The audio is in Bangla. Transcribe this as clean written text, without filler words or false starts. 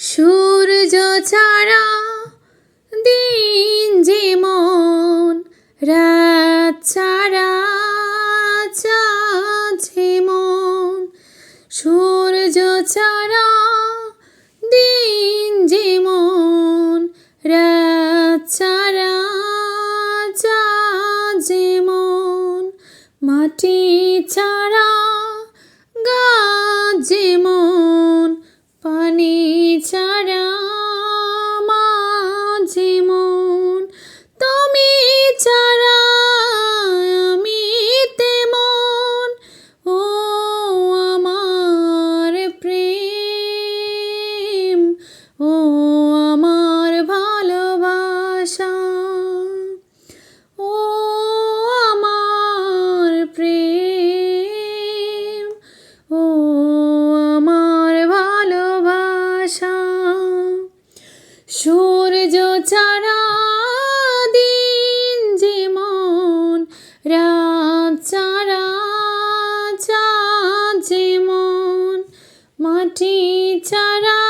সূর্য ছাড়া দিন যেমন, রাত ছাড়া চাঁদ যেমন। সূর্য ছাড়া দিন যেমন, রাত ছাড়া চাঁদ যেমন। মাটি ছাড়া গাছ যেমন, পানি ছাড়া মাছ যেমন। তুমি ছাড়া আমি তেমন, ও আমার প্রেম, ও আমার ভালোবাসা, ও আমার প্রেম, ও আমার ভালোবাসা। সূর্য ছাড়া দিন যেমন, রাত ছাড়া চাঁদ যেমন। মাটি ছাড়া